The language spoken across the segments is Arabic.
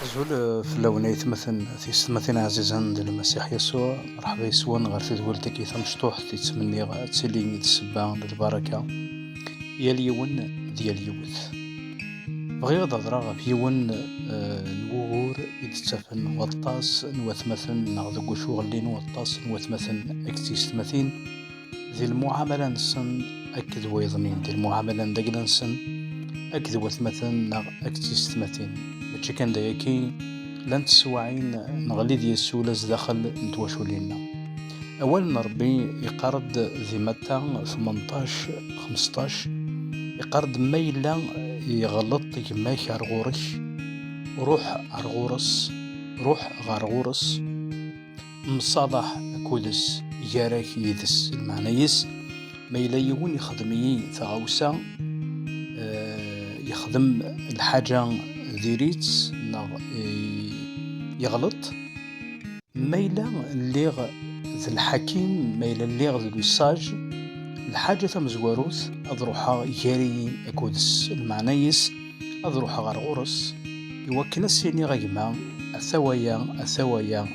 زول في اللونية يتمثل في ستمثين عزيزا ديال المسيح يسوع. مرحبا يسوع غير تدولتك كي مشطوح تيتمني تسلي السبا للبركة يا اليون ديال يوث. بغي غدا هضرا في يون نوغور يتسافن وطاس نوثمثل نغدو شغلين وطاس نوثمثل اكتيست مثين ذي المعاملة نسن أكد ويضنين ذي المعاملة داقلا نسن أكد وثمثل اكتيست مثين ماشي كان داياكي لان تسواعين نغلي ديال السولاز داخل نتواشو لينا. أولا ربي يقرض ذي متى 18 15 يقرض ميلا يغلط يماك عرغورك روح عرغورس روح غرغورس مصالح كودس ياراك يدس المعنيس ميلا يون يخدمي ثغوسا يخدم الحاجة ذيريتس يغلط ميلا الليغ ذي الحكيم ميلا الليغ ذي الوساج الحاجة مزواروث أضروحا ياري أكودس المعنيس أضروحا غرغورس يوكل السيني غيما أثوايا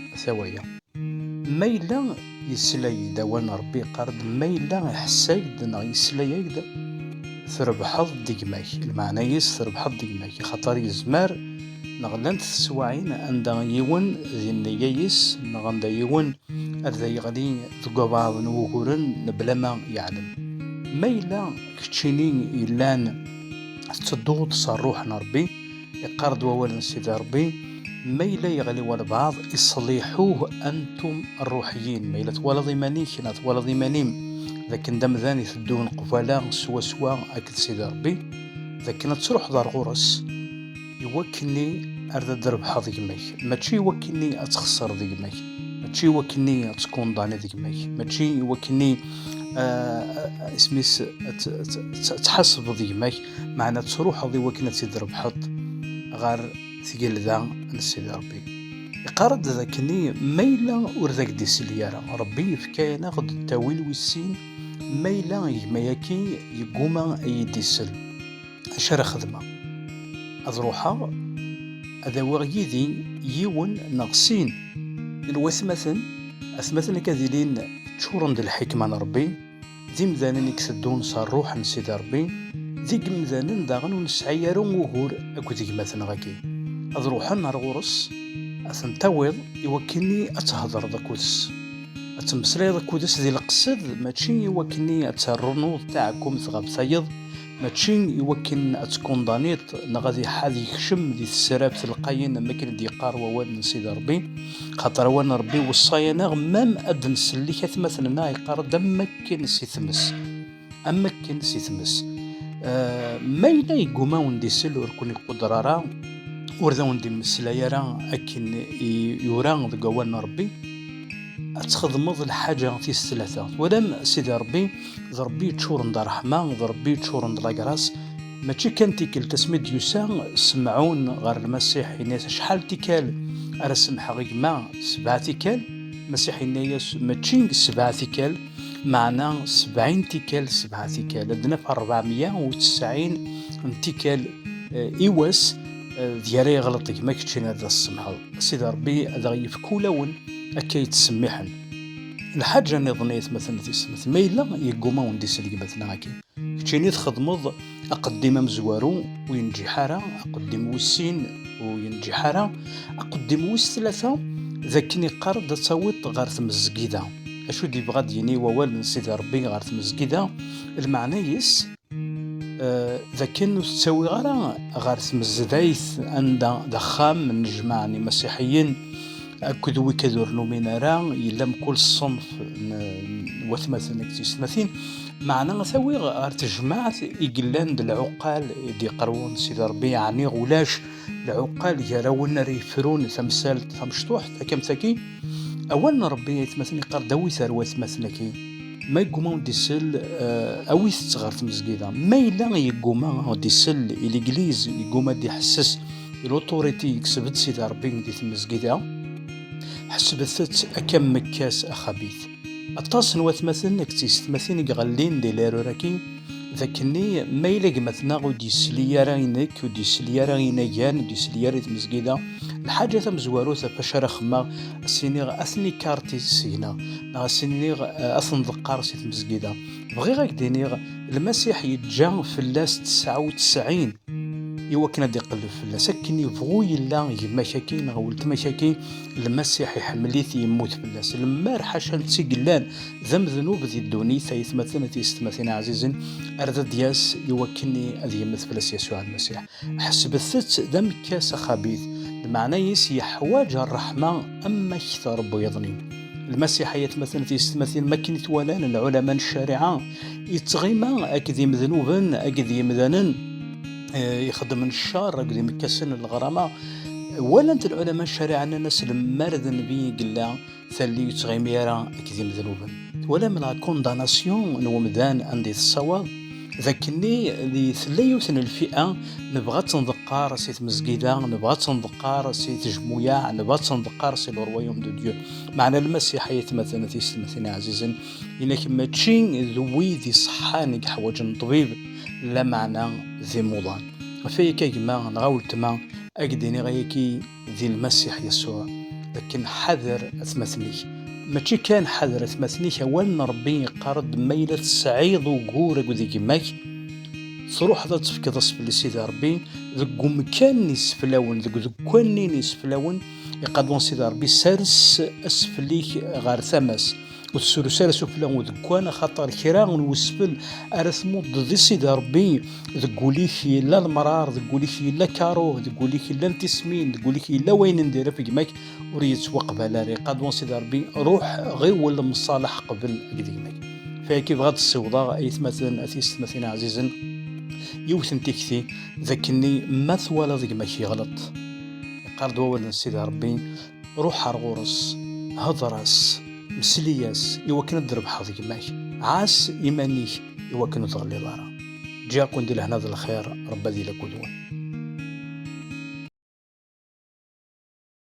ميلا يسلاي دوان ربي قرد ميلا يحسايد نا يسلايد تربحض ديقماك المعنيس تربحض ديقماك خطر يزمار نغلانت تسواعين عند يون ذي النيايس نغند يون هذا يغلي ذو بعض نوغورن بلا ما يعلم ميلا كتشيني إلان تصدو تصروح ربي يقرد وولا سيدي ربي ميلا يغلي والبعض يصليحوه أنتم الروحيين ميلا تولا ضيمانيك تولا ضيمانيم لكن دم ذاني تدون قفالا سوا أكد سيدي ربي لكن تروح دار غورس يوكلني أرد درب حظ ديماك ماشي يوكلني أتخسر ديماك ماشي يوكلني أتكون ضاني ديماك ماشي يوكلني اسميس تحسب ديماك معنا تروح هذي وكنا تدرب حظ غير ثقيل ذا نسيد ربي يقارد ذاكني ميلا ورذاك دي سليارة ربي فكاينا غد التاويل والسين ميلا يمياكي يقوما أي ديسل أشار خدمة أذروحا هذا وغيدي يون نغسين الوثمثن أثمثن كذلين تشورن دي الحكمة ربي ذي مذانن يكسدون صاروح نسيد ربي ذي مذانن داغن ونسعيرون وهور أكو ذي مثلا غاكي أذروحا نار غورس أثنتاوض يوكلني أتهضر ذاكودس أتمسلي ذاكودس ذي القصد ماشي يوكلني أترنوض تاعكم ثغاب ثايض ماشي يوكل أتكون ضانيط نغادي حادي يخشم ذي السراب تلقاين لما كان دي قار ووال نسيد ربي خاطر وان ربي وصاينا غمام أدن سليك مثلا يقار دمك سي ثمس أمك سي ثمس ما إلا يقوما وندي سل وركوني قدرارا ورذا وندي مسلايا أكن يوران ذقوان ربي أتخدمض الحاجة في الثلاثة ولم سيدي ربي ضربي تشور ندار رحمة ضربي تشور ندار لاكراس ماشي كان تيكل تسميد يسان سمعون غير المسيح ناس شحال تيكال أرسم حقيق ما 7 تيكال مسيح ناس ماشي 7 تيكال معنا 70 تيكال 7 تيكال عندنا في 490 تيكال إيواس ديالي غلطك ما كتشين هذا السمحة سيدي ربي هذا يفكولون أكي تسمحن الحاجة نظنيت مثلا تسمث ما إلا يقوما وندي سلقي مثلا هكي كتشيني تخدمض أقدم مزوارو وينجي حارة أقدم وسين وينجي حارة أقدم وس 3 ذاكني قرد تصوت غارث مزقيدة أشو دي بغاد يني ووال نسيد ربي غارث مزقيدة المعنيس ذاكن تسوي غارث مزدايث عند دخام من جماعني مسيحيين أكد وكذور نومينارا يلم كل صنف وثمثن اكتسمثين معنا ثوي غار تجمعت يقلان العقال دي قرون سيدي ربي يعني غلاش العقال يراون ريفرون ثمثال ثمشطوح كم ثكي أولنا ربي يتمثلني قار دوي ثروات مثلكي ما يقومون ديسل أوي تصغر تمزقيدا ما إلا يقومون ديسل الإنجليز يقوم دي حسس الأوتوريتي يكسبت سيدي ربي دي تمزقيدا حسبثت أكم مكاس أخبيث الطاس نوات مثلا كتيست مثلا يغلين دي ليرو راكي ذاكني ما إلا مثلا غودي يسلي راينك ودي يسلي راينا كان ودي يسلي راه تمزكيدا الحاجة تمزوارو فاش راه خما سينيغ أثني كارتي سينا نا سينيغ أثن ذقار سي تمزكيدا بغي غاك دينيغ المسيح يتجا في اللاس 99 إوا كنا دي يقلب في الله سكني بغو يلا يما شاكين غولت مشاكين المسيح يحمليث يموت في الله لما رحاشا تيقلان ذم ذنوب ذي الدوني ثيثمثنا تيستمثنا عزيزا أرد دياس يوكني أذي يمث في يسوع المسيح حسب الثت ذم كاس خبيث المعنى يس يحواج الرحمة أما كثر بيضني المسيح يتمثل تيستمثل مكنة ولان العلماء الشارعة يتغيما أكذي مذنوبا أكذي مذنن يخدم الشار قد مكسن الغرامة ولا انت العلماء الشريعة الناس المارد نبي قلا ثلي يتغيميرا كذي مذنوبا ولا من الكونداناسيون نومدان عندي الصواب ذاكني اللي ثليوثن الفئة نبغى تنذقار سيت مزقيدة نبغى تنذقار سيت جمويا نبغى تنذقار سي الرويوم دو ديو معنى المسيحية مثلا تيستمثلنا عزيزا إنك ما تشين ذوي ذي صحانك حواج طبيب لا معنى ذي موضان فيك كما نغاول تما أقديني غيكي ذي المسيح يسوع لكن حذر أثمثني ماشي كان حذر أثمثني أول ربي قارد ميلة سعيد وقورك وذي كماك تروح ذا تفكد أصف سيدي ربي ذكو مكان يسفلاون ذكو كوانين يسفلاون يقادون سيدي ربي سارس أسفليك غار ثمس وتسولو سارس وفلاون وذكوانا خاطر كراغن وسفل أرثمو ضد سيدي ربي ذكو ليك لا المرار ذكو ليك لا كارو ذكو ليك لا انتسمين ذكو ليك لا وين ندير في جماك وريت وقبل ريقادون سيدي ربي روح غير ولا مصالح قبل قديمك فكيف غاد السوضة أي مثلا أثيست مثلا عزيزا يوثن تكثي ذاكني مثولا ذيك ماشي غلط قارد ولا سيدي ربي روح رغورس هضرس مسلياس يوكن الدرب حظي ماشي عاس إيمانيك يوكن تغلي دارا جاكم دي لهنا الخير رب ذي لكل